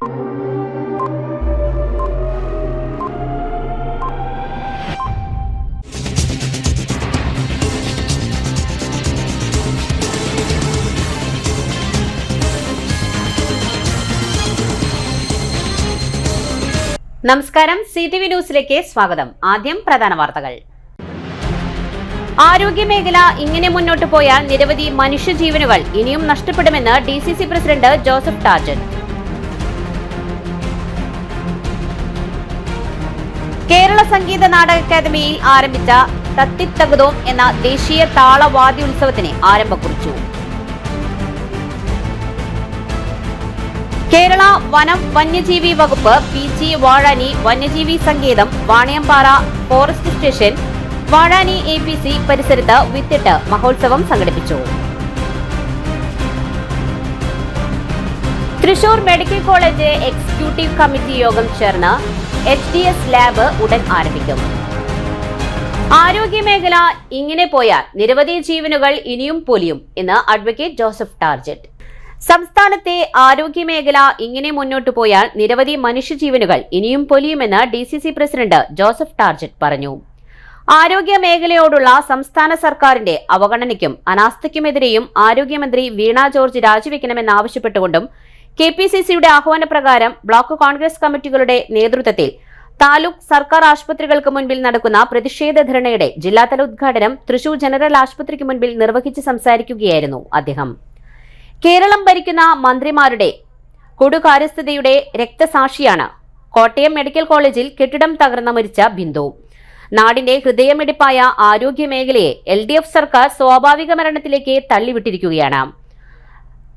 നമസ്കാരം, CTV ന്യൂസിലേക്ക് സ്വാഗതം. ആദ്യം പ്രധാന വാർത്തകൾ. ആരോഗ്യമേഖല ഇങ്ങനെ മുന്നോട്ട് പോയാൽ നിരവധി മനുഷ്യജീവനുകൾ ഇനിയും നഷ്ടപ്പെടുമെന്ന് DCC president Joseph Tajet. Kerala Sangeetha Nataka അക്കാദമിയിൽ ആരംഭിച്ച തത്തിത്തകതോം എന്ന ദേശീയ താളവാദ്യോത്സവത്തിന് ആരംഭം കുറിച്ചു. കേരള വനം വന്യജീവി വകുപ്പ് PG വാഴാനി വന്യജീവി സങ്കേതം Vaniyampara forest station Vazhani APC പരിസരത്ത് വിത്തിട്ട് മഹോത്സവം സംഘടിപ്പിച്ചു. Thrissur medical college executive committee യോഗം ചേർന്ന് HDS ലാബ് ഉടൻ ആരംഭിക്കും. ആരോഗ്യമേഖല ഇങ്ങനെ പോയാൽ നിരവധി ജീവനുകൾ ഇനിയും പൊലിയും എന്ന് അഡ്വക്കേറ്റ് ജോസഫ് ടാർജറ്റ്. സംസ്ഥാനത്തെ ആരോഗ്യമേഖല ഇങ്ങനെ മുന്നോട്ടു പോയാൽ നിരവധി മനുഷ്യജീവനുകൾ ഇനിയും പൊലിയുമെന്ന് DCC പ്രസിഡന്റ് ജോസഫ് ടാർജറ്റ് പറഞ്ഞു. ആരോഗ്യമേഖലയോടുള്ള സംസ്ഥാന സർക്കാരിന്റെ അവഗണനയ്ക്കും അനാസ്ഥയ്ക്കുമെതിരെയും ആരോഗ്യമന്ത്രി വീണ ജോർജ് രാജിവെക്കണമെന്നാവശ്യപ്പെട്ടുകൊണ്ടും KPCCയുടെ ആഹ്വാനപ്രകാരം ബ്ലോക്ക് കോൺഗ്രസ് കമ്മിറ്റികളുടെ നേതൃത്വത്തിൽ താലൂക്ക് സർക്കാർ ആശുപത്രികൾക്ക് മുൻപിൽ നടക്കുന്ന പ്രതിഷേധ ധർണയുടെ ജില്ലാതല ഉദ്ഘാടനം തൃശൂർ ജനറൽ ആശുപത്രിക്ക് മുൻപിൽ നിർവഹിച്ച് സംസാരിക്കുകയായിരുന്നു അദ്ദേഹം. കേരളം ഭരിക്കുന്ന മന്ത്രിമാരുടെ കൊടുകാര്യസ്ഥതയുടെ രക്തസാക്ഷിയാണ് കോട്ടയം മെഡിക്കൽ കോളേജിൽ കെട്ടിടം തകർന്ന് മരിച്ച ബിന്ദു. നാടിന്റെ ഹൃദയമിടിപ്പായ ആരോഗ്യമേഖലയെ LDF സർക്കാർ സ്വാഭാവിക മരണത്തിലേക്ക് തള്ളിവിട്ടിരിക്കുകയാണ്.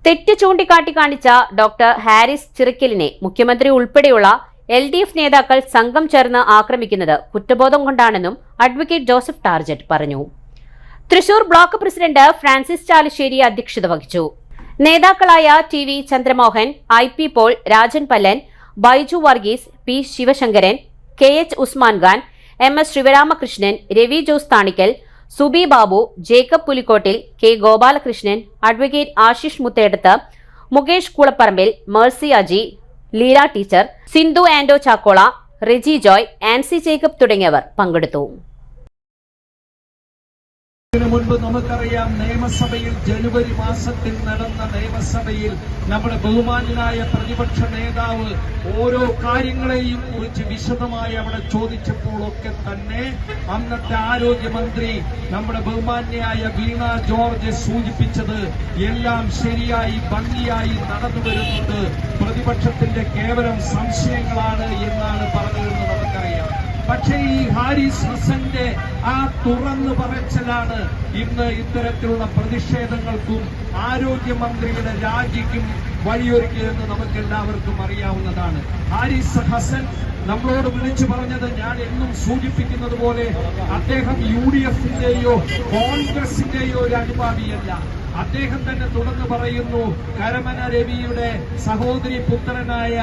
തെറ്റ് ചൂണ്ടിക്കാട്ടി കാണിച്ച ഡോക്ടർ ഹാരിസ് ചിറക്കലിനെ മുഖ്യമന്ത്രി ഉൾപ്പെടെയുള്ള LDF നേതാക്കൾ സംഘം ചേർന്ന് ആക്രമിക്കുന്നത് കുറ്റബോധം കൊണ്ടാണെന്നും അഡ്വക്കേറ്റ് ജോസഫ് ടാർജറ്റ് പറഞ്ഞു. Thrissur block president Francis Chalissery അധ്യക്ഷത വഹിച്ചു. നേതാക്കളായ TV Chandramohan, IP Paul, Rajan Pallan, Baiju Varghese, P Sivasankaran, KH Usman Khan, MS Sivaramakrishnan, Ravi Jose Thanikkal, Subi Babu, Jacob Pulikkottil, K Gopalakrishnan, advocate Ashish Muthedath, Mukesh Kulapparambil, Mercy Aji, Leela teacher, Sindhu Ando Chakkola, Reji Joy, Ancy Jacob തുടങ്ങിയവർ പങ്കെടുത്തു. മുൻപ് നമുക്കറിയാം, നിയമസഭയിൽ ജനുവരി മാസത്തിൽ നടന്ന നിയമസഭയിൽ നമ്മുടെ ബഹുമാന്യനായ പ്രതിപക്ഷ നേതാവ് ഓരോ കാര്യങ്ങളെയും കുറിച്ച് വിശദമായി അവിടെ ചോദിച്ചപ്പോഴൊക്കെ തന്നെ അന്നത്തെ ആരോഗ്യമന്ത്രി നമ്മുടെ ബഹുമാന്യയായ വീണ ജോർജ് സൂചിപ്പിച്ചത് എല്ലാം ശരിയായി ഭംഗിയായി നടന്നു വരുന്നത് പ്രതിപക്ഷത്തിന്റെ കേവലം സംശയങ്ങളാണ് എന്നാണ് പറഞ്ഞതെന്ന് നമുക്കറിയാം. പക്ഷേ ഈ ഹാരിസ് ഹസന്റെ ആ തുറന്നു പറച്ചിലാണ് ഇന്ന് ഇത്തരത്തിലുള്ള പ്രതിഷേധങ്ങൾക്കും ആരോഗ്യമന്ത്രിയുടെ രാജിക്കും വഴിയൊരുക്കിയതെന്ന് നമുക്ക് എല്ലാവർക്കും അറിയാവുന്നതാണ്. ഹാരിസ് ഹസൻ നമ്മളോട് വിളിച്ചു പറഞ്ഞത്, ഞാൻ എന്നും സൂചിപ്പിക്കുന്നത് പോലെ അദ്ദേഹം UDFന്റെയോ കോൺഗ്രസിന്റെയോ ഒരു അനുഭാവിയല്ല. അദ്ദേഹം തന്നെ തുടർന്ന് പറയുന്നു, കരമന രവിയുടെ സഹോദരി പുത്രനായ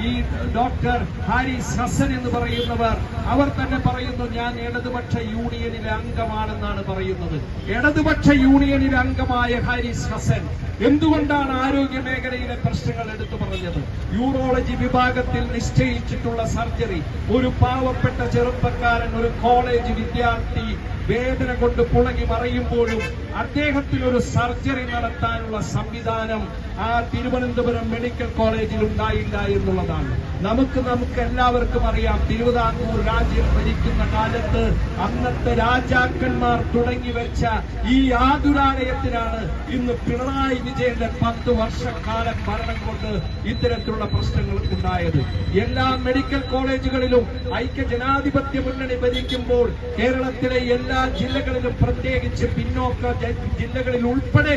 ഈ ഡോക്ടർ ഹാരിസ് ഹസൻ എന്ന് പറയുന്നവർ, അവർ തന്നെ പറയുന്നു, ഞാൻ ഇടതുപക്ഷ യൂണിയനിലെ അംഗമാണെന്നാണ് പറയുന്നത്. ഇടതുപക്ഷ യൂണിയനിലെ അംഗമായ ഹാരിസ് ഹസൻ എന്തുകൊണ്ടാണ് ആരോഗ്യ മേഖലയിലെ പ്രശ്നങ്ങൾ എടുത്തു പറഞ്ഞത്? യൂറോളജി വിഭാഗത്തിൽ നിശ്ചയിച്ചിട്ടുള്ള സർജറി ഒരു പാവപ്പെട്ട ചെറുപ്പക്കാരൻ, ഒരു കോളേജ് വിദ്യാർത്ഥി വേദന കൊണ്ട് പുളങ്ങി മറിയുമ്പോഴും അദ്ദേഹത്തിനൊരു സർജറി നടത്താനുള്ള സംവിധാനം ആ തിരുവനന്തപുരം മെഡിക്കൽ കോളേജിൽ ഉണ്ടായില്ല എന്നുള്ളതാണ്. നമുക്ക് എല്ലാവർക്കും അറിയാം, തിരുവിതാംകൂർ രാജ്യം ഭരിക്കുന്ന കാലത്ത് അന്നത്തെ രാജാക്കന്മാർ തുടങ്ങി വെച്ച ഈ ആതുരാലയത്തിനാണ് ഇന്ന് പിണറായി വിജയന്റെ 10 വർഷക്കാല ഭരണം കൊണ്ട് ഇത്തരത്തിലുള്ള പ്രശ്നങ്ങൾ ഉണ്ടായത്. എല്ലാ മെഡിക്കൽ കോളേജുകളിലും ഐക്യ ജനാധിപത്യ മുന്നണി ഭരിക്കുമ്പോൾ കേരളത്തിലെ എല്ലാ ജില്ലകളിലും, പ്രത്യേകിച്ച് പിന്നോക്ക ജില്ലകളിൽ ഉൾപ്പെടെ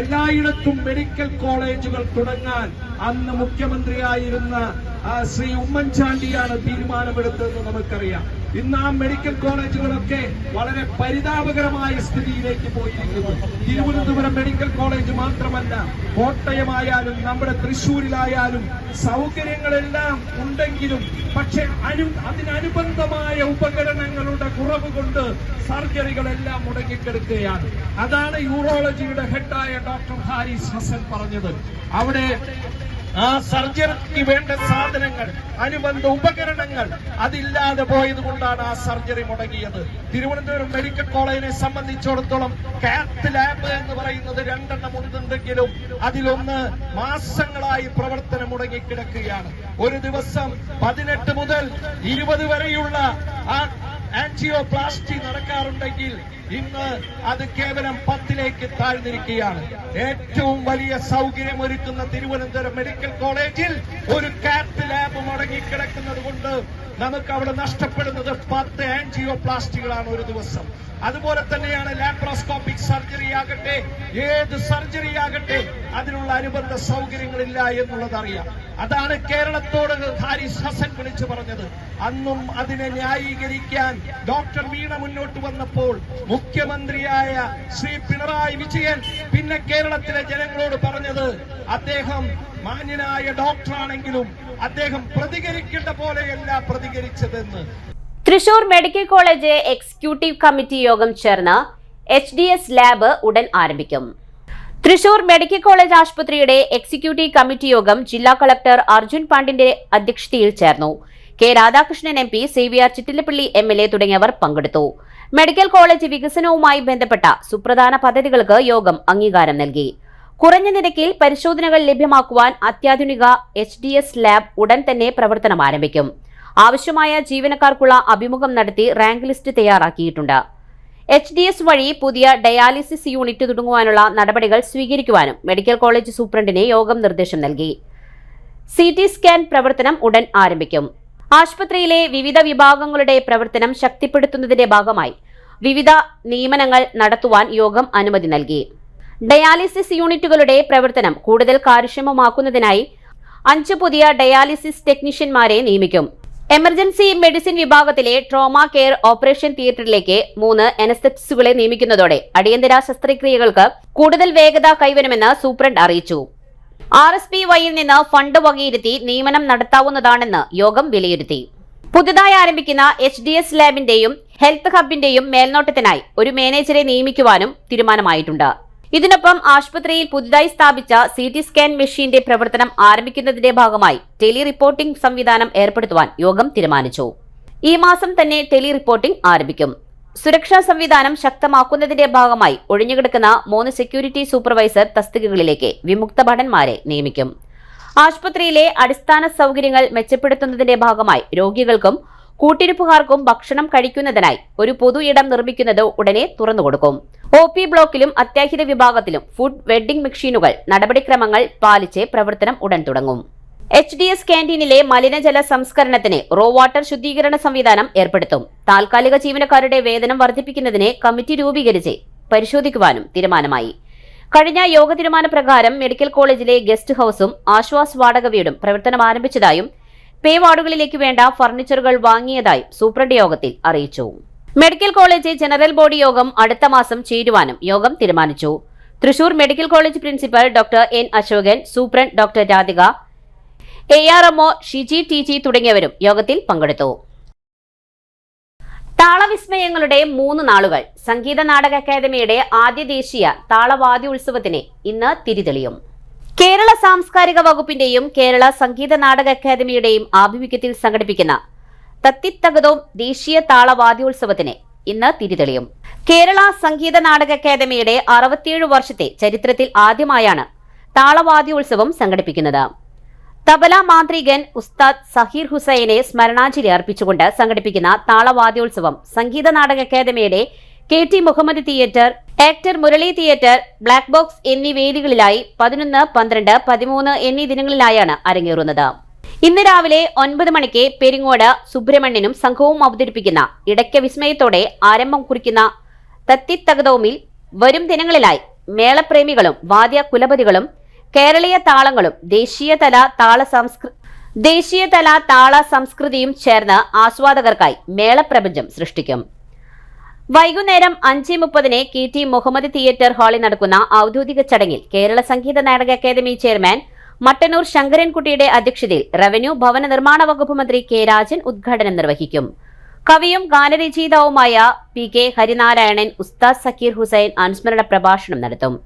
എല്ലായിടത്തും മെഡിക്കൽ കോളേജുകൾ തുടങ്ങാൻ അന്ന് മുഖ്യമന്ത്രിയായിരുന്ന ശ്രീ ഉമ്മൻചാണ്ടിയാണ് തീരുമാനമെടുത്തതെന്ന് നമുക്കറിയാം. ഇന്ന് ആ മെഡിക്കൽ കോളേജുകളൊക്കെ വളരെ പരിതാപകരമായ സ്ഥിതിയിലേക്ക് പോയിരിക്കുന്നു. തിരുവനന്തപുരം മെഡിക്കൽ കോളേജ് മാത്രമല്ല, കോട്ടയമായാലും നമ്മുടെ തൃശ്ശൂരിലായാലും സൗകര്യങ്ങളെല്ലാം ഉണ്ടെങ്കിലും പക്ഷെ അതിനനുബന്ധമായ ഉപകരണങ്ങളുടെ കുറവ് കൊണ്ട് സർജറികളെല്ലാം മുടങ്ങിക്കിടക്കുകയാണ്. അതാണ് യൂറോളജിയുടെ ഹെഡായ ഡോക്ടർ ഹാരിസ് ഹസൻ പറഞ്ഞത്. അവിടെ ആ സർജറിക്ക് വേണ്ട സാധനങ്ങൾ, അനുബന്ധ ഉപകരണങ്ങൾ അതില്ലാതെ പോയത് കൊണ്ടാണ് ആ സർജറി മുടങ്ങിയത്. തിരുവനന്തപുരം മെഡിക്കൽ കോളേജിനെ സംബന്ധിച്ചിടത്തോളം കാത്ത് ലാബ് എന്ന് പറയുന്നത് 2 ഉണ്ടെങ്കിലും അതിലൊന്ന് മാസങ്ങളായി പ്രവർത്തനം മുടങ്ങിക്കിടക്കുകയാണ്. ഒരു ദിവസം 18 മുതൽ 20 വരെയുള്ള ആ ആൻജിയോപ്ലാസ്റ്റി നടക്കാറുണ്ടെങ്കിൽ ഇന്ന് അത് കേവലം 10ലേക്ക് താഴ്ന്നിരിക്കുകയാണ്. ഏറ്റവും വലിയ സൗകര്യമൊരുക്കുന്ന തിരുവനന്തപുരം മെഡിക്കൽ കോളേജിൽ ഒരു കാത്ത് ലാബ് മുടങ്ങിക്കിടക്കുന്നത് കൊണ്ട് നമുക്ക് അവിടെ നഷ്ടപ്പെടുന്നത് 10 ആൻജിയോപ്ലാസ്റ്റികളാണ് ഒരു ദിവസം. അതുപോലെ തന്നെയാണ് ലാപ്രോസ്കോപ്പിക് സർജറി ആകട്ടെ, ഏത് സർജറി ആകട്ടെ, അതിനുള്ള അനുബന്ധ സൗകര്യങ്ങളില്ല എന്നുള്ളത് അറിയാം. അതാണ് കേരളത്തോട് ഹാരിസ് ഹസൻ വിളിച്ചു പറഞ്ഞത്. അന്നും അതിനെ ന്യായീകരിക്കാൻ ഡോക്ടർ വീണ മുന്നോട്ട് വന്നപ്പോൾ മുഖ്യമന്ത്രിയായ ശ്രീ പിണറായി വിജയൻ പിന്നെ കേരളത്തിലെ ജനങ്ങളോട് പറഞ്ഞത്, അദ്ദേഹം മാന്യനായ ഡോക്ടറാണെങ്കിലും അദ്ദേഹം പ്രതികരിക്കേണ്ട പോലെയല്ല പ്രതികരിച്ചതെന്ന്. Thrissur medical college executive committee യോഗം ചേർന്ന് HDS ലാബ് ഉടൻ ആരംഭിക്കും. തൃശൂർ മെഡിക്കൽ കോളേജ് ആശുപത്രിയുടെ എക്സിക്യൂട്ടീവ് കമ്മിറ്റി യോഗം ജില്ലാ കളക്ടർ അർജുൻ പാണ്ഡിന്റെ അധ്യക്ഷതയിൽ ചേർന്നു. K Radhakrishnan MP, CVR Chittilappally MLA തുടങ്ങിയവർ പങ്കെടുത്തു. മെഡിക്കൽ കോളേജ് വികസനവുമായി ബന്ധപ്പെട്ട സുപ്രധാന പദ്ധതികൾക്ക് യോഗം അംഗീകാരം നൽകി. കുറഞ്ഞ നിരക്കിൽ പരിശോധനകൾ ലഭ്യമാക്കുവാൻ അത്യാധുനിക HDS ലാബ് ഉടൻ തന്നെ പ്രവർത്തനം ആരംഭിക്കും. ആവശ്യമായ ജീവനക്കാർക്കുള്ള അഭിമുഖം നടത്തി റാങ്ക് ലിസ്റ്റ് തയ്യാറാക്കിയിട്ടുണ്ട്. HDS വഴി പുതിയ ഡയാലിസിസ് യൂണിറ്റ് തുടങ്ങുവാനുള്ള നടപടികൾ സ്വീകരിക്കുവാനും മെഡിക്കൽ കോളേജ് സൂപ്രണ്ടിന് യോഗം നിർദ്ദേശം നൽകി. CT സ്കാൻ പ്രവർത്തനം ഉടൻ ആരംഭിക്കും. ആശുപത്രിയിലെ വിവിധ വിഭാഗങ്ങളുടെ പ്രവർത്തനം ശക്തിപ്പെടുത്തുന്നതിന്റെ ഭാഗമായി വിവിധ നിയമനങ്ങൾ നടത്തുവാൻ യോഗം അനുമതി നൽകി. ഡയാലിസിസ് യൂണിറ്റുകളുടെ പ്രവർത്തനം കൂടുതൽ കാര്യക്ഷമമാക്കുന്നതിനായി 5 പുതിയ ഡയാലിസിസ് ടെക്നീഷ്യന്മാരെ നിയമിക്കും. എമർജൻസി മെഡിസിൻ വിഭാഗത്തിലെ ട്രോമ കെയർ ഓപ്പറേഷൻ തിയേറ്ററിലേക്ക് 3 അനസ്തെറ്റിസ്റ്റുകളെ നിയമിക്കുന്നതോടെ അടിയന്തര ശസ്ത്രക്രിയകൾക്ക് കൂടുതൽ വേഗത കൈവരുമെന്ന് സൂപ്രണ്ട് അറിയിച്ചു. RSPYയിൽ നിന്ന് ഫണ്ട് വകയിരുത്തി നിയമനം നടത്താവുന്നതാണെന്ന് യോഗം വിലയിരുത്തി. പുതുതായി ആരംഭിക്കുന്ന HDS ലാബിന്റെയും ഹെൽത്ത് ഹബിന്റെയും മേൽനോട്ടത്തിനായി ഒരു മാനേജറെ നിയമിക്കുവാനും തീരുമാനമായിട്ടുണ്ട്. ഇതിനൊപ്പം ആശുപത്രിയിൽ പുതുതായി സ്ഥാപിച്ച CT സ്കാൻ മെഷീന്റെ പ്രവർത്തനം ആരംഭിക്കുന്നതിന്റെ ഭാഗമായി ടെലി റിപ്പോർട്ടിംഗ് സംവിധാനം ഏർപ്പെടുത്തുവാൻ യോഗം തീരുമാനിച്ചു. ഈ മാസം തന്നെ ടെലി റിപ്പോർട്ടിംഗ് ആരംഭിക്കും. സുരക്ഷാ സംവിധാനം ശക്തമാക്കുന്നതിന്റെ ഭാഗമായി ഒഴിഞ്ഞുകിടക്കുന്ന 3 സെക്യൂരിറ്റി സൂപ്പർവൈസർ തസ്തികകളിലേക്ക് വിമുക്ത ഭടന്മാരെ നിയമിക്കും. ആശുപത്രിയിലെ അടിസ്ഥാന സൗകര്യങ്ങൾ മെച്ചപ്പെടുത്തുന്നതിന്റെ ഭാഗമായി രോഗികൾക്കും കൂട്ടിരിപ്പുകാർക്കും ഭക്ഷണം കഴിക്കുന്നതിനായി ഒരു പൊതു ഇടം നിർമ്മിക്കുന്നത് ഉടനെ തുറന്നുകൊടുക്കും. OP ബ്ലോക്കിലും അത്യാഹിത വിഭാഗത്തിലും ഫുഡ് വെഡിംഗ് മെഷീനുകൾ നടപടിക്രമങ്ങൾ പാലിച്ച് പ്രവർത്തനം ഉടൻ തുടങ്ങും. HDS ക്യാന്റീനിലെ മലിനജല സംസ്കരണത്തിന് റോ വാട്ടർ ശുദ്ധീകരണ സംവിധാനം ഏർപ്പെടുത്തും. താൽക്കാലിക ജീവനക്കാരുടെ വേതനം വർദ്ധിപ്പിക്കുന്നതിന് കമ്മിറ്റി രൂപീകരിച്ച് പരിശോധിക്കുവാനും തീരുമാനമായി. കഴിഞ്ഞ യോഗ തീരുമാനപ്രകാരം മെഡിക്കൽ കോളേജിലെ ഗസ്റ്റ് ഹൌസും ആശ്വാസ് വാടക വീടും പ്രവർത്തനം ആരംഭിച്ചതായും പേ വാർഡുകളിലേക്ക് വേണ്ട ഫർണിച്ചറുകൾ വാങ്ങിയതായും സൂപ്രണ്ട് യോഗത്തിൽ അറിയിച്ചു. മെഡിക്കൽ കോളേജ് ജനറൽ ബോഡി യോഗം അടുത്ത മാസം ചേരുവാനും യോഗം തീരുമാനിച്ചു. Thrissur medical college principal doctor N Ashokan, superintendent doctor Radhika, ARMO Shiji TG തുടങ്ങിയവരും യോഗത്തിൽ പങ്കെടുത്തു. താളവിസ്മയങ്ങളുടെ 3 നാളുകൾ. സംഗീത നാടക അക്കാദമിയുടെ ആദ്യ ദേശീയ താളവാദ്യോത്സവത്തിന് ഇന്ന് തിരിതെളിയും. കേരള സാംസ്കാരിക വകുപ്പിന്റെയും കേരള സംഗീത നാടക അക്കാദമിയുടെയും ആഭിമുഖ്യത്തിൽ സംഘടിപ്പിക്കുന്ന തത്തിത്തകതോം ദേശീയ താളവാദ്യോത്സവത്തിന് ഇന്ന് തിരിതെളിയും. കേരള സംഗീത നാടക അക്കാദമിയുടെ 67 വർഷത്തെ ചരിത്രത്തിൽ ആദ്യമായാണ് താളവാദ്യോത്സവം സംഘടിപ്പിക്കുന്നത്. തബല മാന്ത്രികൻ ഉസ്താദ് സഹീർ ഹുസൈനെ സ്മരണാഞ്ജലി അർപ്പിച്ചുകൊണ്ട് സംഘടിപ്പിക്കുന്ന താളവാദ്യോത്സവം സംഗീത നാടക അക്കാദമിയുടെ KT Muhammad theatre, actor Murali theatre, black box എന്നീ വേദികളിലായി 11, 12, 13 എന്നീ ദിനങ്ങളിലായാണ് അരങ്ങേറുന്നത്. ഇന്ന് രാവിലെ 9 മണിക്ക് പെരിങ്ങോട് സുബ്രഹ്മണ്യനും സംഘവും അവതരിപ്പിക്കുന്ന ഇടയ്ക്ക വിസ്മയത്തോടെ ആരംഭം കുറിക്കുന്ന തത്തിത്തകതോമിൽ വരും ദിനങ്ങളിലായി മേളപ്രേമികളും വാദ്യ കുലപതികളും കേരളീയ താളങ്ങളും ദേശീയതല താള സംസ്കൃതിയും ചേർന്ന് ആസ്വാദകർക്കായി മേളപ്രപഞ്ചം സൃഷ്ടിക്കും. വൈകുന്നേരം 5:30 KT മുഹമ്മദ് തിയേറ്റർ ഹാളിൽ നടക്കുന്ന ഔദ്യോഗിക ചടങ്ങിൽ കേരള സംഗീത നാടക അക്കാദമി ചെയർമാൻ മട്ടന്നൂർ ശങ്കരൻകുട്ടിയുടെ അധ്യക്ഷതയിൽ റവന്യൂ ഭവന നിർമ്മാണ വകുപ്പ് മന്ത്രി K രാജൻ ഉദ്ഘാടനം നിർവഹിക്കും. കവിയും ഗാനരചയിതാവുമായ PK ഹരിനാരായണൻ ഉസ്താദ് സക്കീർ ഹുസൈൻ അനുസ്മരണ പ്രഭാഷണം നടത്തും.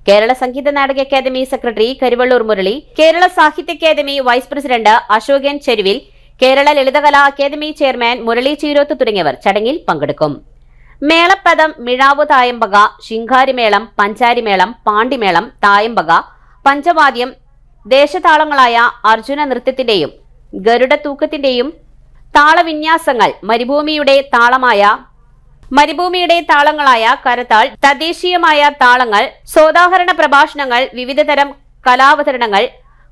Kerala Sangeetha Nataka academy secretary Karuvalloor Murali, Kerala Sahitya academy vice president Ashokan Cheruvil, Kerala Lalithakala academy chairman Murali Cheeroth തുടങ്ങിയവർ ചടങ്ങിൽ പങ്കെടുക്കും. മേളപ്പദം, മിഴാവു തായമ്പക, ശിങ്കാരിമേളം, പഞ്ചാരിമേളം, പാണ്ടിമേളം, തായമ്പക, പഞ്ചവാദ്യം, ദേശതാളങ്ങളായ അർജുന നൃത്തത്തിന്റെയും ഗരുഡ തൂക്കത്തിന്റെയും താളവിന്യാസങ്ങൾ, മരുഭൂമിയുടെ താളങ്ങളായ കരത്താൾ, തദ്ദേശീയമായ താളങ്ങൾ, സോദാഹരണ പ്രഭാഷണങ്ങൾ, വിവിധതരം കലാവതരണങ്ങൾ,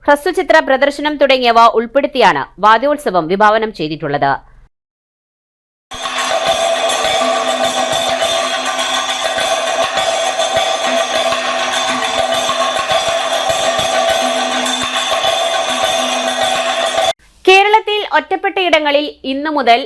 ഹ്രസ്വചിത്ര പ്രദർശനം തുടങ്ങിയവ ഉൾപ്പെടുത്തിയാണ് വാദ്യോത്സവം വിഭാവനം ചെയ്തിട്ടുള്ളത്. കേരളത്തിൽ ഒറ്റപ്പെട്ടയിടങ്ങളിൽ ഇന്നു മുതൽ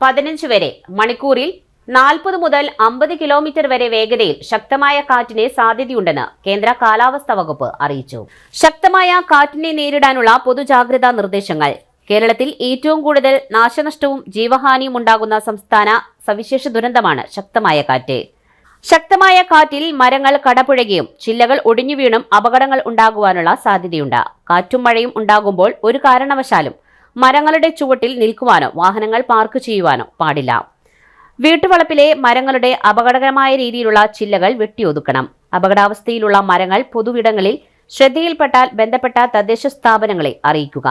15 വരെ മണിക്കൂറിൽ 40 മുതൽ 50 കിലോമീറ്റർ വരെ വേഗതയിൽ ശക്തമായ കാറ്റിന് സാധ്യതയുണ്ടെന്ന് കേന്ദ്ര കാലാവസ്ഥാ വകുപ്പ് അറിയിച്ചു. ശക്തമായ കാറ്റിനെ നേരിടാനുള്ള പൊതുജാഗ്രതാ നിർദ്ദേശങ്ങൾ. കേരളത്തിൽ ഏറ്റവും കൂടുതൽ നാശനഷ്ടവും ജീവഹാനിയും ഉണ്ടാകുന്ന സംസ്ഥാന സവിശേഷ ദുരന്തമാണ് ശക്തമായ കാറ്റ്. ശക്തമായ കാറ്റിൽ മരങ്ങൾ കടപുഴകിയും ചില്ലകൾ ഒടിഞ്ഞു വീണും അപകടങ്ങൾ ഉണ്ടാകുവാനുള്ള സാധ്യതയുണ്ട്. കാറ്റും മഴയും ഉണ്ടാകുമ്പോൾ ഒരു കാരണവശാലും മരങ്ങളുടെ ചുവട്ടിൽ നിൽക്കുവാനോ വാഹനങ്ങൾ പാർക്ക് ചെയ്യുവാനോ പാടില്ല. വീട്ടുവളപ്പിലെ മരങ്ങളുടെ അപകടകരമായ രീതിയിലുള്ള ചില്ലകൾ വെട്ടിയൊതുക്കണം. അപകടാവസ്ഥയിലുള്ള മരങ്ങൾ പൊതുവിടങ്ങളിൽ ശ്രദ്ധയിൽപ്പെട്ടാൽ ബന്ധപ്പെട്ട തദ്ദേശ സ്ഥാപനങ്ങളെ അറിയിക്കുക.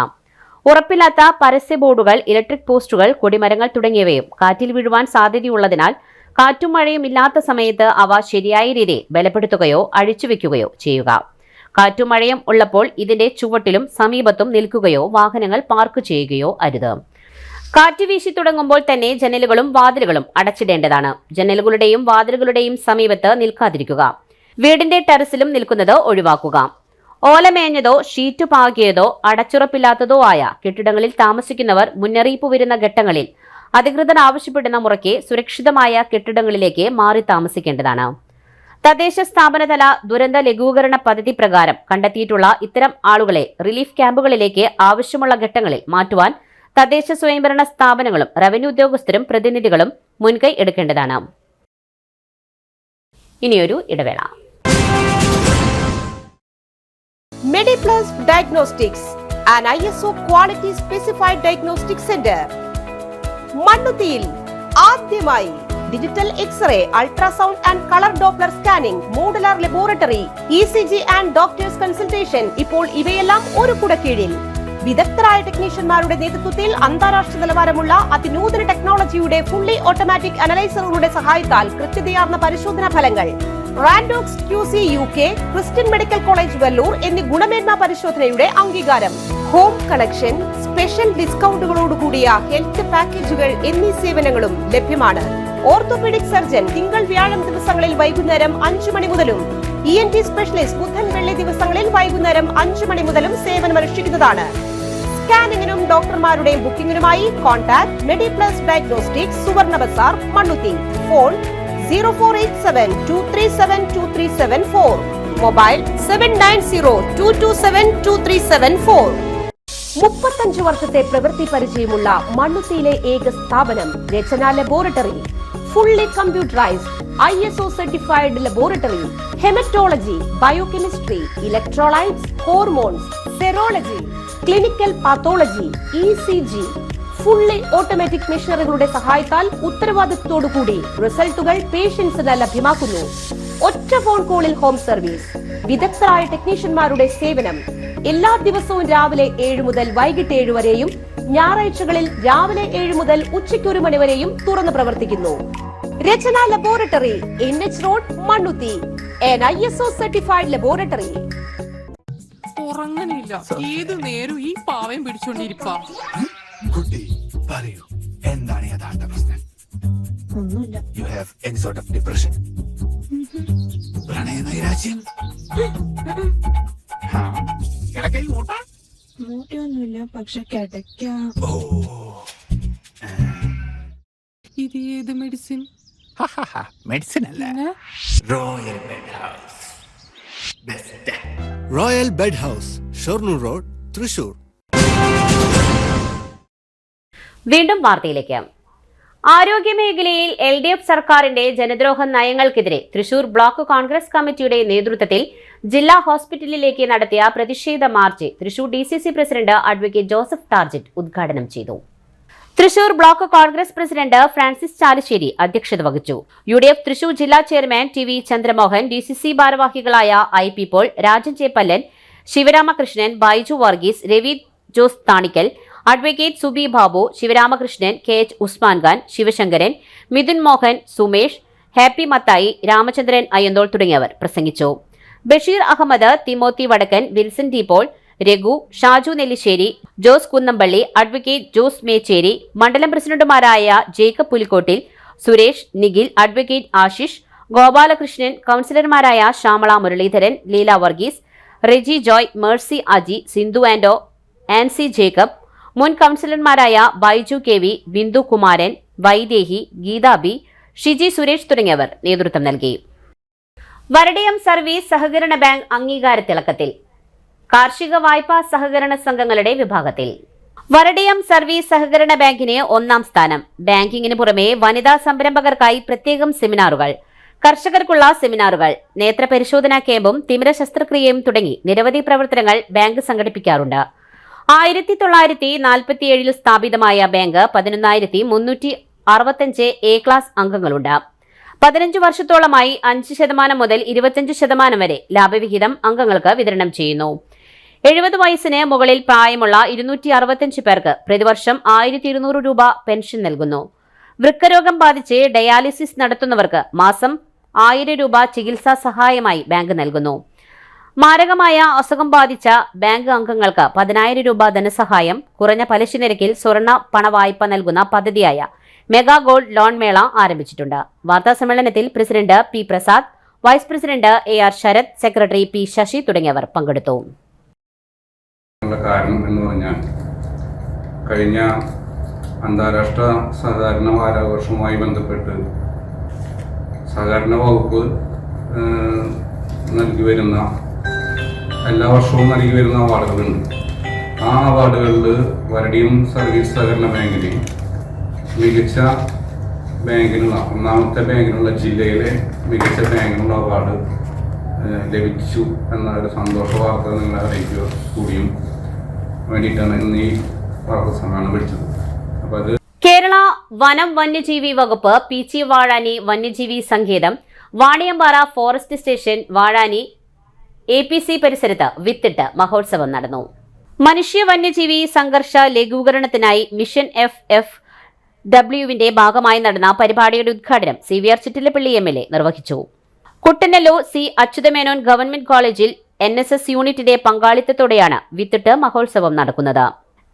ഉറപ്പില്ലാത്ത പരസ്യ ബോർഡുകൾ, ഇലക്ട്രിക് പോസ്റ്റുകൾ, കൊടിമരങ്ങൾ തുടങ്ങിയവയും കാറ്റിൽ വീഴുവാൻ സാധ്യതയുള്ളതിനാൽ കാറ്റും മഴയും ഇല്ലാത്ത സമയത്ത് അവ ശരിയായ രീതിയിൽ ബലപ്പെടുത്തുകയോ അഴിച്ചുവെക്കുകയോ ചെയ്യുക. കാറ്റും മഴയും ഉള്ളപ്പോൾ ഇതിന്റെ ചുവട്ടിലും സമീപത്തും നിൽക്കുകയോ വാഹനങ്ങൾ പാർക്ക് ചെയ്യുകയോ അരുത്. കാറ്റ് വീശി തുടങ്ങുമ്പോൾ തന്നെ ജനലുകളും വാതിലുകളും അടച്ചിടേണ്ടതാണ്. ജനലുകളുടെയും വാതിലുകളുടെയും സമീപത്ത് നിൽക്കാതിരിക്കുക. വീടിന്റെ ടെറസിലും നിൽക്കുന്നത് ഒഴിവാക്കുക. ഓലമേഞ്ഞതോ ഷീറ്റ് പാകിയതോ അടച്ചുറപ്പില്ലാത്തതോ ആയ കെട്ടിടങ്ങളിൽ താമസിക്കുന്നവർ മുന്നറിയിപ്പ് വരുന്ന ഘട്ടങ്ങളിൽ അധികൃതർ ആവശ്യപ്പെടുന്ന മുറയ്ക്ക് സുരക്ഷിതമായ കെട്ടിടങ്ങളിലേക്ക് മാറി താമസിക്കേണ്ടതാണ്. തദ്ദേശ സ്ഥാപനതല ദുരന്ത ലഘൂകരണ പദ്ധതി പ്രകാരം കണ്ടെത്തിയിട്ടുള്ള ഇത്തരം ആളുകളെ റിലീഫ് ക്യാമ്പുകളിലേക്ക് ആവശ്യമുള്ള ഘട്ടങ്ങളിൽ മാറ്റുവാൻ തദ്ദേശ സ്വയംഭരണ സ്ഥാപനങ്ങളും റവന്യൂ ഉദ്യോഗസ്ഥരും പ്രതിനിധികളും മുൻകൈ എടുക്കേണ്ടതാണ്. ഇനിയൊരു ഇടവേള. Mediplus Diagnostics, an ISO quality specified diagnostic center. മണ്ണുത്തിയിൽ ആദ്യമായി digital x-ray, ultrasound and colour Doppler scanning, modular laboratory, ECG and doctors consultation. ഇപ്പോൾ ഇവയെല്ലാം ഒരു കുടക്കീഴിൽ. വിദഗ്ധരായ ടെക്നീഷ്യന്മാരുടെ നേതൃത്വത്തിൽ അന്താരാഷ്ട്ര നിലവാരമുള്ള അതിനൂതന ടെക്നോളജിയുടെ ഫുള്ളി ഓട്ടോമാറ്റിക് അനലൈസറുകളുടെ സഹായത്താൽ കൃത്യതയാർന്ന പരിശോധനാ ഫലങ്ങൾ. റാൻഡോക്സ് QC UK, Christian medical college Vellore എന്നീ ഗുണമേന്മ പരിശോധനയുടെ അംഗീകാരം. ഹോം കളക്ഷൻ, സ്പെഷ്യൽ ഡിസ്കൗണ്ടുകളോടുകൂടിയ ഹെൽത്ത് പാക്കേജുകൾ എന്നീ സേവനങ്ങളും ലഭ്യമാണ്. ഓർത്തോപീഡിക് സർജൻ തിങ്കൾ വ്യാഴം ദിവസങ്ങളിൽ വൈകുന്നേരം 5 മണി മുതലും ENT സ്പെഷ്യലിസ്റ്റ് ബുധൻ വെള്ളി ദിവസങ്ങളിൽ വൈകുന്നേരം 5 മണി മുതലും സേവനമനുഷ്ഠിക്കുന്നതാണ്. സ്കാനിങ്ങിനും ഡോക്ടർമാരുടെയും ബുക്കിംഗിനുമായി കോൺടാക്ട് മെഡിപ്ലസ് ഡയഗ്നോസ്റ്റിക്സ്, സുവർണ ബസാർ, മണ്ണുത്തി. Phone 0487237237 mobile 7902272374. 35 വർഷത്തെ പ്രവൃത്തി പരിചയമുള്ള മണ്ണുത്തിയിലെ ഏക സ്ഥാപനം Rachana laboratory. Fully computerised ISO certified laboratory. Haematology, biochemistry, electrolytes, hormones, serology, clinical pathology, ECG. Fully automatic മെഷീനറികളുടെ സഹായത്താൽ ഉത്തരവാദിത്വത്തോടുകൂടി റിസൾട്ടുകൾ പേഷ്യൻസിന് ലഭ്യമാക്കുന്നു. ഒറ്റ ഫോൺ കോളിൽ ഹോം സർവീസ്. വിദഗ്ധരായ ടെക്നീഷ്യന്മാരുടെ സേവനം. എല്ലാ ദിവസവും രാവിലെ 7 മുതൽ വൈകിട്ട് 7 വരെയും ഞായറാഴ്ചകളിൽ രാവിലെ 7 മുതൽ ഉച്ചയ്ക്ക് 1 മണി വരെയും തുറന്നു പ്രവർത്തിക്കുന്നു. Rachana laboratory, NH road, Mannuthy. an ISO certified laboratory. ഉറങ്ങണില്ല, ഏത് നേരം ഈ പാവയും പിടിച്ചോണ്ടിരിപ്പാ. കുട്ടി പറയൂ, എന്താണ് യഥാർത്ഥ പ്രശ്നം? ഒന്നുമില്ല. You have any sort of depression? പ്രണയ നൈരാശ്യം? കിടക്കയിൽ മൂട്ടാ? മൂട്ടിയൊന്നുമില്ല, പക്ഷെ കിടക്കാം. ഓ, ഇത് ഏത് മെഡിസിൻ? മെഡിസിൻ അല്ല, പിന്നെ? Royal bed house. Best. Royal bed house, Shoranur road, Thrissur. വീണ്ടും വാർത്തയിലേക്ക്. ആരോഗ്യമേഖലയിൽ LDF സർക്കാരിന്റെ ജനദ്രോഹ നയങ്ങൾക്കെതിരെ തൃശൂർ ബ്ലോക്ക് കോൺഗ്രസ് കമ്മിറ്റിയുടെ നേതൃത്വത്തിൽ ജില്ലാ ഹോസ്പിറ്റലിലേക്ക് നടത്തിയ പ്രതിഷേധ march Thrissur DCC president advocate Joseph Tajet ഉദ്ഘാടനം ചെയ്തു. Thrissur block Congress president Francis Chalissery അധ്യക്ഷത വഹിച്ചു. UDF തൃശൂർ ജില്ലാ ചെയർമാൻ TV ചന്ദ്രമോഹൻ, DCC ഭാരവാഹികളായ IP Paul, Rajan Cheppallan, Sivaramakrishnan, Baiju Varghese, Ravi Jose Thanikkal, advocate Subi Babu, Sivaramakrishnan, KH Usman Khan, Sivasankaran, Mithun Mohan, Sumesh, Happy Mathai, Ramachandran Ayyanthole തുടങ്ങിയവർ പ്രസംഗിച്ചു. Basheer Ahmed, Timothy Vadakkan, Wilson T Paul, Raghu, Shaju Nellissery, Jose Kunnampally, advocate Jose Mechery, മണ്ഡലം പ്രസിഡന്റുമാരായ ജേക്കബ് പുലിക്കോട്ടിൽ, സുരേഷ്, നിഖിൽ, അഡ്വക്കേറ്റ് ആശിഷ്, ഗോപാലകൃഷ്ണൻ, കൌൺസിലർമാരായ Shyamala Muraleedharan, Leela Varghese, Reji Joy, Mercy Aji, Sindhu Ando, Ancy Jacob, മുൻ കൌൺസിലർമാരായ ബൈജു KV, ബിന്ദു കുമാരൻ, വൈദേഹി, ഗീതാ ബി, ഷിജി സുരേഷ് തുടങ്ങിയവർ നേതൃത്വം നൽകി. വരടയം സർവീസ് സഹകരണ ബാങ്ക് അംഗീകാരത്തിളക്കത്തിൽ. കാർഷിക വായ്പാ സഹകരണ സംഘങ്ങളുടെ വിഭാഗത്തിൽ വരടയം സർവീസ് സഹകരണ ബാങ്കിന് 1ാം സ്ഥാനം. ബാങ്കിങ്ങിന് പുറമെ വനിതാ സംരംഭകർക്കായി പ്രത്യേകം സെമിനാറുകൾ, കർഷകർക്കുള്ള സെമിനാറുകൾ, നേത്രപരിശോധനാ ക്യാമ്പും തിമിര ശസ്ത്രക്രിയയും തുടങ്ങി നിരവധി പ്രവർത്തനങ്ങൾ ബാങ്ക് സംഘടിപ്പിക്കാറുണ്ട്. 1947 സ്ഥാപിതമായ ബാങ്ക് 11,365 A ക്ലാസ് അംഗങ്ങളുണ്ട്. 15 വർഷത്തോളമായി 5% മുതൽ 25% വരെ ലാഭവിഹിതം അംഗങ്ങൾക്ക് വിതരണം ചെയ്യുന്നു. 70 വയസ്സിന് മുകളിൽ പ്രായമുള്ള 265 പേർക്ക് പ്രതിവർഷം 1,200 രൂപ പെൻഷൻ നൽകുന്നു. വൃക്കരോഗം ബാധിച്ച് ഡയാലിസിസ് നടത്തുന്നവർക്ക് മാസം 1000 രൂപ ചികിത്സാ സഹായമായി ബാങ്ക് നൽകുന്നു. മാരകമായ അസുഖം ബാധിച്ച ബാങ്ക് അംഗങ്ങൾക്ക് 10,000 രൂപ ധനസഹായം, കുറഞ്ഞ പലിശ നിരക്കിൽ സ്വർണ്ണ പണവായ്പ നൽകുന്ന പദ്ധതിയായ മെഗാ ഗോൾഡ് ലോൺ മേള ആരംഭിച്ചിട്ടുണ്ട്. വാർത്താസമ്മേളനത്തിൽ president P Prasad, vice president AR Sarath, secretary P Sasi തുടങ്ങിയവർ പങ്കെടുത്തു. കാരണം എന്ന് പറഞ്ഞാൽ കഴിഞ്ഞ അന്താരാഷ്ട്ര സഹകരണ വാരാഘോഷവുമായി ബന്ധപ്പെട്ട് സഹകരണ വകുപ്പ് നൽകി വരുന്ന എല്ലാ വർഷവും നൽകി വരുന്ന അവാർഡുകളുണ്ട്. ആ അവാർഡുകളിൽ വരടയം സർവീസ് സഹകരണ ബാങ്കിന് മികച്ച ബാങ്കിനുള്ള 1ാമത്തെ ബാങ്കിനുള്ള ജില്ലയിലെ മികച്ച ബാങ്കിനുള്ള അവാർഡ് ലഭിച്ചു എന്ന ഒരു സന്തോഷ വാർത്ത നിങ്ങളെ അറിയിക്കുക കൂടിയും വേണ്ടിയിട്ടാണ് ഇന്ന് ഈ വാർത്താ സമ്മേളനം വിളിച്ചത്. അപ്പോൾ അത് കേരള വനം വന്യജീവി വകുപ്പ് PC വാഴാനി വന്യജീവി സങ്കേതം, Vaniyampara forest station, Vazhani APC പരിസരത്ത് വിത്തിട്ട് മഹോത്സവം നടന്നു. മനുഷ്യ വന്യജീവി സംഘർഷ ലഘൂകരണത്തിനായി മിഷൻ FFWവിന്റെ ഭാഗമായി നടന്ന പരിപാടിയുടെ ഉദ്ഘാടനം CVR ചിറ്റിലപ്പള്ളി MLA നിർവഹിച്ചു. കുട്ടനല്ലൂർ C അച്യുതമേനോൻ ഗവൺമെന്റ് കോളേജിൽ NSS യൂണിറ്റിന്റെ പങ്കാളിത്തത്തോടെയാണ് വിത്തിട്ട് മഹോത്സവം നടക്കുന്നത്.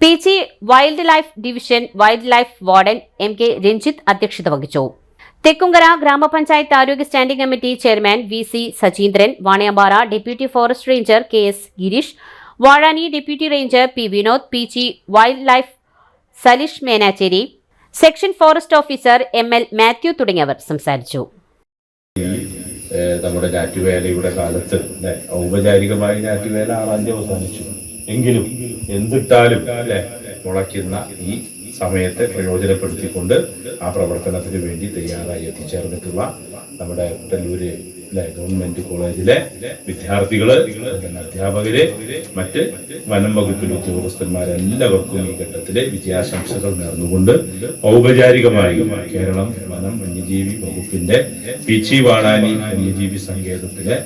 PC wildlife division wildlife warden MK Ranjith അധ്യക്ഷത വഹിച്ചു. തെക്കുംകര ഗ്രാമപഞ്ചായത്ത് ആരോഗ്യ standing committee chairman VC Sajeendran, Vaniyampara deputy forest ranger KS Gireesh, Vazhani deputy ranger P Vinod, PC wildlife Salish Menachery, section forest officer ML Mathew തുടങ്ങിയവർ സംസാരിച്ചു. നമ്മുടെ ഞാറ്റുവേലയുടെ കാലത്ത് ഔപചാരികമായി ഞാറ്റുവേല 6-ാം തീയതി അവസാനിച്ചു. എങ്കിലും എന്തിട്ടാലും മുളയ്ക്കുന്ന ഈ സമയത്തെ പ്രയോജനപ്പെടുത്തിക്കൊണ്ട് ആ പ്രവർത്തനത്തിന് വേണ്ടി തയ്യാറായി എത്തിച്ചേർന്നിട്ടുള്ള നമ്മുടെ കുട്ടല്ലൂര് ഗവൺമെന്റ് കോളേജിലെ വിദ്യാർത്ഥികള്, അധ്യാപകര്, മറ്റ് വനം വകുപ്പിലെ ഉദ്യോഗസ്ഥന്മാരെല്ലാവർക്കും ഈ ഘട്ടത്തിലെ വിജയാശംസകൾ നേർന്നുകൊണ്ട് ഔപചാരികമായി കേരളം വനം വന്യജീവി വകുപ്പിന്റെ PC വാഴാനി വന്യജീവി സങ്കേതത്തിലെ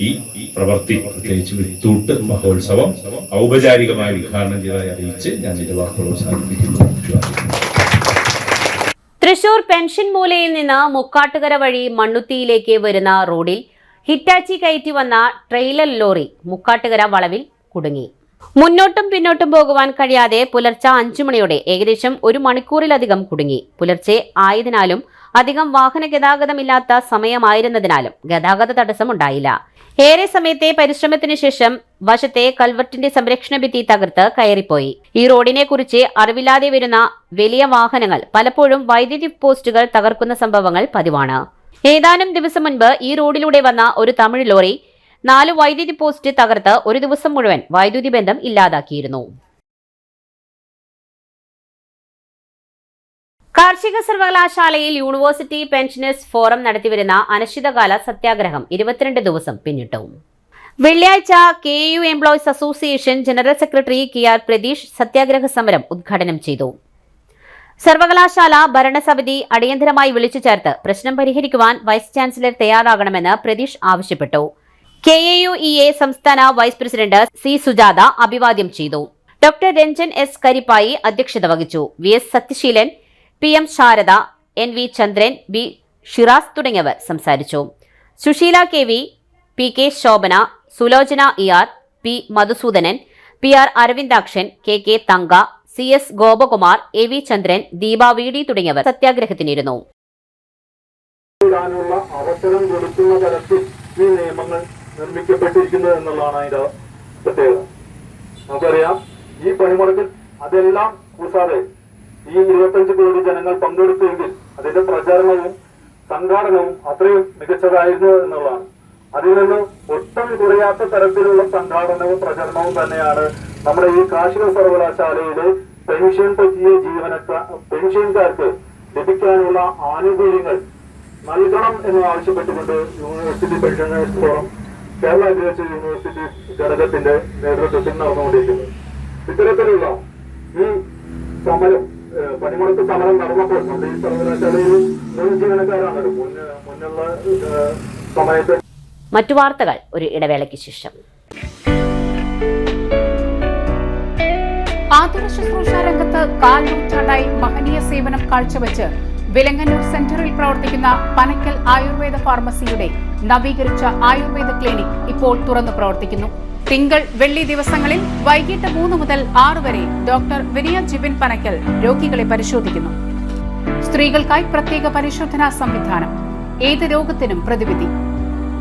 ഈ പ്രവൃത്തി, പ്രത്യേകിച്ച് വിത്തൂട്ട് മഹോത്സവം ഔപചാരികമായി ഉദ്ഘാടനം ചെയ്തതായി അറിയിച്ച് ഞാൻ എന്റെ വാക്കുകൾ അവസാനിപ്പിക്കുന്നു. തൃശൂർ പെൻഷൻ മൂലയിൽ നിന്ന് മുക്കാട്ടുകര വഴി മണ്ണുത്തിയിലേക്ക് വരുന്ന റോഡിൽ ഹിറ്റാച്ചി കയറ്റി വന്ന ട്രെയിലർ ലോറി മുക്കാട്ടുകര വളവിൽ കുടുങ്ങി. മുന്നോട്ടും പിന്നോട്ടും പോകുവാൻ കഴിയാതെ പുലർച്ചെ 5 മണിയോടെ ഏകദേശം 1 മണിക്കൂറിലധികം കുടുങ്ങി. പുലർച്ചെ ആയതിനാലും അധികം വാഹന ഗതാഗതമില്ലാത്ത സമയമായിരുന്നതിനാലും ഗതാഗത തടസ്സമുണ്ടായില്ല. ഏറെ സമയത്തെ പരിശ്രമത്തിന് ശേഷം വശത്തെ കൽവർട്ടിന്റെ സംരക്ഷണ ഭിത്തി തകർത്ത് കയറിപ്പോയി. ഈ റോഡിനെ കുറിച്ച് അറിവില്ലാതെ വരുന്ന വലിയ വാഹനങ്ങൾ പലപ്പോഴും വൈദ്യുതി പോസ്റ്റുകൾ തകർക്കുന്ന സംഭവങ്ങൾ പതിവാണ്. ഏതാനും ദിവസം മുൻപ് ഈ റോഡിലൂടെ വന്ന ഒരു തമിഴ് ലോറി 4 വൈദ്യുതി പോസ്റ്റ് തകർത്ത് ഒരു ദിവസം മുഴുവൻ വൈദ്യുതി ബന്ധം ഇല്ലാതാക്കിയിരുന്നു. കാർഷിക സർവകലാശാലയിൽ യൂണിവേഴ്സിറ്റി പെൻഷനേഴ്സ് ഫോറം നടത്തിവരുന്ന അനിശ്ചിതകാല സത്യാഗ്രഹം 22 ദിവസം പിന്നിട്ടു. വെള്ളിയാഴ്ച KAU employees association general secretary KR Pratheesh സത്യാഗ്രഹ സമരം ഉദ്ഘാടനം ചെയ്തു. സർവകലാശാല ഭരണസമിതി അടിയന്തരമായി വിളിച്ചു ചേർത്ത് പ്രശ്നം പരിഹരിക്കുവാൻ വൈസ് ചാൻസലർ തയ്യാറാകണമെന്ന് പ്രതീഷ് ആവശ്യപ്പെട്ടു. KAUEA സംസ്ഥാന വൈസ് പ്രസിഡന്റ് C. സുജാത അഭിവാദ്യം ചെയ്തു. Doctor Ranjan S. കരിപ്പായി അധ്യക്ഷത വഹിച്ചു. VS Sathyaseelan, PM Sarada, NV Chandran, B. Shiraz തുടങ്ങിയവർ സംസാരിച്ചു. Susheela KV, PK Shobhana, Sulochana ER, P. Madhusoodanan, PR Aravindakshan, KK തങ്ക, CS ഗോപകുമാർ, AV ചന്ദ്രൻ, ദീപ VD തുടങ്ങിയവർ സത്യാഗ്രഹത്തിനിരുന്നു. അവസരം കൊടുക്കുന്ന തരത്തിൽ ഈ നിയമങ്ങൾ നിർമ്മിക്കപ്പെട്ടിരിക്കുന്നത് എന്നുള്ളതാണ് അതിന്റെ പ്രത്യേകത. നമുക്കറിയാം, ഈ പണിമുടക്കിൽ അതെല്ലാം കൂടാതെ ഈ 25 കോടി ജനങ്ങൾ പങ്കെടുത്തെങ്കിൽ അതിന്റെ പ്രചാരണവും സംഘാടനവും അത്രയും മികച്ചതായിരുന്നു എന്നുള്ളതാണ്. അതിൽ നിന്ന് ഒട്ടും കുറയാത്ത തരത്തിലുള്ള സംഘാടനവും പ്രചരണവും തന്നെയാണ് നമ്മുടെ ഈ കാർഷിക സർവകലാശാലയിലെ പെൻഷൻ പറ്റിയ പെൻഷൻകാർക്ക് ലഭിക്കാനുള്ള ആനുകൂല്യങ്ങൾ നൽകണം എന്ന് ആവശ്യപ്പെട്ടുകൊണ്ട് university pensioners forum Kerala agriculture university ഘടകത്തിന്റെ നേതൃത്വത്തിൽ നടന്നുകൊണ്ടിരിക്കുന്നത്. ഇത്തരത്തിലുള്ള ഈ സമരം, പണിമുടക്ക് സമരം നടന്നപ്പോൾ നമ്മുടെ ഈ സർവകലാശാലയിൽ മുൻ ജീവനക്കാരാണ് മുന്നുള്ള സമയത്ത്. മറ്റു വാർത്തകൾ ഒരു ഇടവേളയ്ക്ക് ശേഷം. ആതുര ശുശ്രൂഷ രംഗത്ത് കാൽ നൂറ്റാണ്ടായി മഹനീയ സേവനം കാഴ്ചവെച്ച് വിലങ്ങന്നൂർ സെന്ററിൽ പ്രവർത്തിക്കുന്ന പനക്കൽ ആയുർവേദ ഫാർമസിയുടെ നവീകരിച്ച ആയുർവേദ ക്ലിനിക് ഇപ്പോൾ തുറന്നു പ്രവർത്തിക്കുന്നു. തിങ്കൾ, വെള്ളി ദിവസങ്ങളിൽ വൈകിട്ട് 3 മുതൽ 6 വരെ ഡോക്ടർ വിനയ ജിബിൻ പനക്കൽ രോഗികളെ പരിശോധിക്കുന്നു. സ്ത്രീകൾക്കായി പ്രത്യേക പരിശോധനാ സംവിധാനം, ഏത് രോഗത്തിനും പ്രതിവിധി.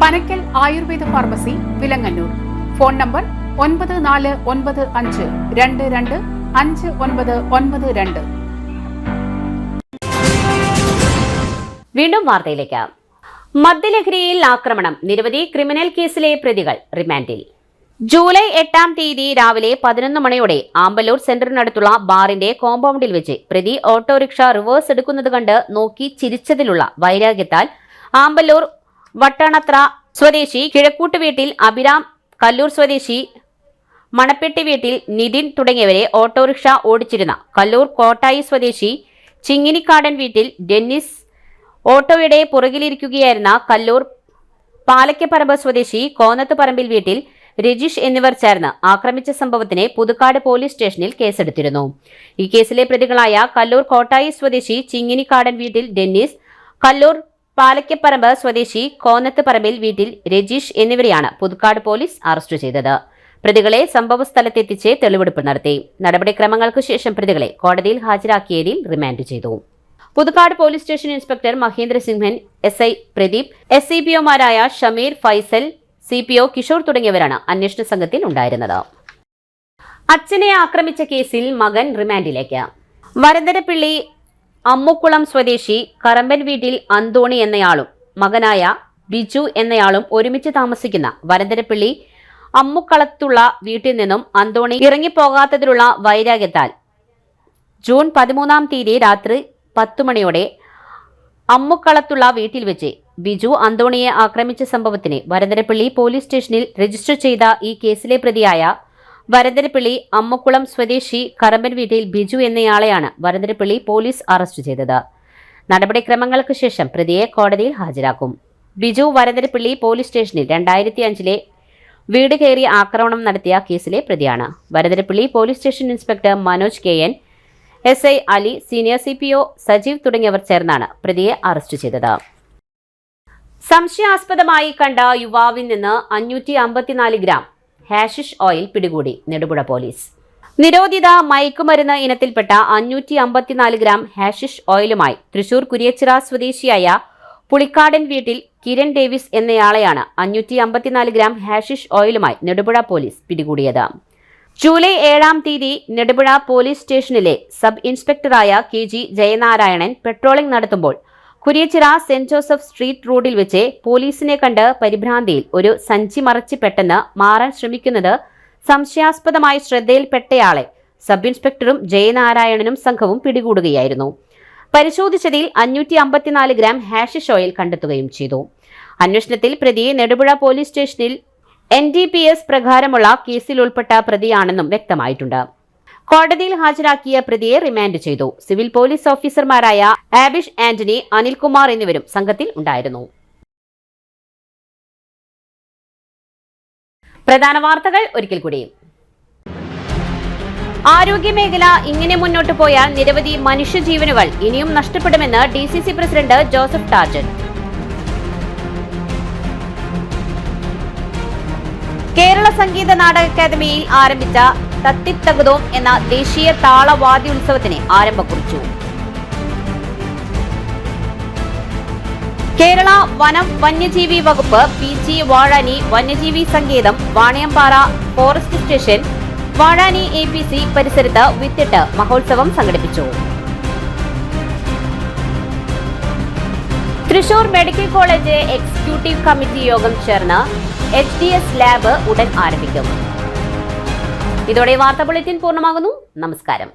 Panakkal Ayurveda pharmacy, Vilangannur. Phone number 9495225992. വീണ്ടും വാർത്തയിലേക്ക്. മദ്യലഹരിയിൽ ആക്രമണം, നിരവധി ക്രിമിനൽ കേസിലെ പ്രതികൾ റിമാൻഡിൽ. ജൂലൈ 8-ാം തീയതി രാവിലെ 11 മണിയോടെ ആമ്പല്ലൂർ സെന്ററിനടുത്തുള്ള ബാറിന്റെ കോമ്പൗണ്ടിൽ വെച്ച് പ്രതി ഓട്ടോറിക്ഷ റിവേഴ്സ് എടുക്കുന്നത് കണ്ട് നോക്കി ചിരിച്ചതിലുള്ള വൈരാഗ്യത്താൽ ആമ്പല്ലൂർ വട്ടണത്ര സ്വദേശി കിഴക്കൂട്ട് വീട്ടിൽ അഭിരാം, കല്ലൂർ സ്വദേശി മണപ്പെട്ടി വീട്ടിൽ നിതിൻ തുടങ്ങിയവരെ ഓട്ടോറിക്ഷ ഓടിച്ചിരുന്ന കല്ലൂർ കോട്ടായി സ്വദേശി ചിങ്ങിനിക്കാടൻ വീട്ടിൽ ഡെന്നിസ്, ഓട്ടോയുടെ പുറകിലിരിക്കുകയായിരുന്ന കല്ലൂർ പാലക്കപ്പറമ്പ് സ്വദേശി കോന്നത്ത് പറമ്പിൽ വീട്ടിൽ രജീഷ് എന്നിവർ ചേർന്ന് ആക്രമിച്ച സംഭവത്തിന് പുതുക്കാട് പോലീസ് സ്റ്റേഷനിൽ കേസെടുത്തിരുന്നു. ഈ കേസിലെ പ്രതികളായ കല്ലൂർ കോട്ടായി സ്വദേശി ചിങ്ങിനിക്കാടൻ വീട്ടിൽ ഡെന്നിസ്, കല്ലൂർ പാലക്കപ്പറമ്പ് സ്വദേശി കോന്നത്ത് പറമ്പിൽ വീട്ടിൽ രജീഷ് എന്നിവരെയാണ് പുതുക്കാട് പോലീസ് അറസ്റ്റ് ചെയ്തത്. പ്രതികളെ സംഭവസ്ഥലത്തെത്തിച്ച് തെളിവെടുപ്പ് നടത്തി. നടപടിക്രമങ്ങൾക്ക് ശേഷം പ്രതികളെ കോടതിയിൽ ഹാജരാക്കിയതിൽ റിമാൻഡ് ചെയ്തു. Puthukkad police station inspector Mahendra Simhan, SI Pradeep, SCPOമാരായ ഷമീർ, ഫൈസൽ, CPO കിഷോർ തുടങ്ങിയവരാണ് അന്വേഷണ സംഘത്തിൽ ഉണ്ടായിരുന്നത്. അച്ഛനെ ആക്രമിച്ച കേസിൽ മകൻ റിമാൻഡിലേക്ക്. വരന്തരപ്പിള്ളി അമ്മുക്കുളം സ്വദേശി കറമ്പൻ വീട്ടിൽ അന്തോണി എന്നയാളും മകനായ ബിജു എന്നയാളും ഒരുമിച്ച് താമസിക്കുന്ന വരന്തരപ്പിള്ളി അമ്മുക്കളത്തുള്ള വീട്ടിൽ നിന്നും അന്തോണി ഇറങ്ങിപ്പോകാത്തതിലുള്ള വൈരാഗ്യത്താൽ ജൂൺ 13-ാം തീയതി രാത്രി 10 മണിയോടെ അമ്മുക്കളത്തുള്ള വീട്ടിൽ വെച്ച് ബിജു അന്തോണിയെ ആക്രമിച്ച സംഭവത്തിന് വരന്തരപ്പിള്ളി പോലീസ് സ്റ്റേഷനിൽ രജിസ്റ്റർ ചെയ്ത ഈ കേസിലെ പ്രതിയായ വരന്തരപ്പിള്ളി അമ്മുക്കുളം സ്വദേശി കറമ്പൻ വീട്ടിൽ ബിജു എന്നയാളെയാണ് വരന്തരപ്പിള്ളി പോലീസ് അറസ്റ്റ് ചെയ്തത്. നടപടിക്രമങ്ങൾക്ക് ശേഷം പ്രതിയെ കോടതിയിൽ ഹാജരാക്കും. ബിജു വരന്തരപ്പിള്ളി പോലീസ് സ്റ്റേഷനിൽ 2005-ലെ വീട് കയറി ആക്രമണം നടത്തിയ കേസിലെ പ്രതിയാണ്. Varandarappilly police station inspector Manoj KN, SI Ali, senior CPO Sajeev തുടങ്ങിയവർ ചേർന്നാണ് പ്രതിയെ അറസ്റ്റ് ചെയ്തത്. സംശയാസ്പദമായി കണ്ട യുവാവിൽ നിന്ന് 554 ഗ്രാം ഹാഷിഷ് ഓയിൽ പിടികൂടി നെടുപുഴ പോലീസ്. നിരോധിത മയക്കുമരുന്ന് ഇനത്തിൽപ്പെട്ട 554 ഗ്രാം ഹാഷിഷ് ഓയിലുമായി തൃശൂർ കുരിയച്ചിറ സ്വദേശിയായ പുളിക്കാടൻ വീട്ടിൽ കിരൺ ഡേവിസ് എന്നയാളെയാണ് 554 ഗ്രാം ഹാഷിഷ് ഓയിലുമായി നെടുപുഴ പോലീസ് പിടികൂടിയത്. ജൂലൈ 7-ാം തീയതി നെടുപുഴ പോലീസ് സ്റ്റേഷനിലെ സബ് ഇൻസ്പെക്ടറായ KG ജയനാരായണൻ പെട്രോളിംഗ് നടത്തുമ്പോൾ കുരിയച്ചിറ സെന്റ് ജോസഫ് സ്ട്രീറ്റ് റോഡിൽ വെച്ച് പോലീസിനെ കണ്ട് പരിഭ്രാന്തിയിൽ ഒരു സഞ്ചി മറച്ച് പെട്ടെന്ന് മാറാൻ ശ്രമിക്കുന്നത് സംശയാസ്പദമായി ശ്രദ്ധയിൽപ്പെട്ടയാളെ സബ് ഇൻസ്പെക്ടറും ജയനാരായണനും സംഘവും പിടികൂടുകയായിരുന്നു. പരിശോധിച്ചതിൽ 554 ഗ്രാം ഹാഷിഷ് ഓയിൽ കണ്ടെത്തുകയും ചെയ്തു. അന്വേഷണത്തിൽ പ്രതിയെ നെടുപുഴ പോലീസ് സ്റ്റേഷനിൽ NDPS പ്രകാരമുള്ള കേസിൽ ഉൾപ്പെട്ട പ്രതിയാണെന്നും വ്യക്തമായിട്ടുണ്ട്. കോടതിയിൽ ഹാജരാക്കിയ പ്രതിയെ റിമാൻഡ് ചെയ്തു. സിവിൽ പോലീസ് ഓഫീസർമാരായ ആബിഷ് ആന്റണി, അനിൽകുമാർ എന്നിവരും സംഘത്തിൽ ഉണ്ടായിരുന്നു. പ്രധാന വാർത്തകൾ ഒരിക്കൽ കൂടി. ആരോഗ്യമേഖല ഇങ്ങനെ മുന്നോട്ട് പോയാൽ നിരവധി മനുഷ്യജീവനുകൾ ഇനിയും നഷ്ടപ്പെടുമെന്ന് DCC president Joseph Tajet. Kerala Sangeetha Nataka അക്കാദമിയിൽ ആരംഭിച്ച തത്തിത്തകതോം എന്ന ദേശീയ താളവാദ്യോത്സവത്തിന് ആരംഭം കുറിച്ചു. കേരള വനം വന്യജീവി വകുപ്പ് PG വാഴാനി വന്യജീവി സങ്കേതം Vaniyampara forest station Vazhani APC പരിസരത്ത് വിത്തിട്ട് മഹോത്സവം സംഘടിപ്പിച്ചു. Thrissur medical college executive committee യോഗം ചേർന്ന് HDS ലാബ് ഉടൻ ആരംഭിക്കും. ഇതോടെ വാർത്താ ബുള്ളറ്റിൻ പൂർണ്ണമാകുന്നു. നമസ്കാരം.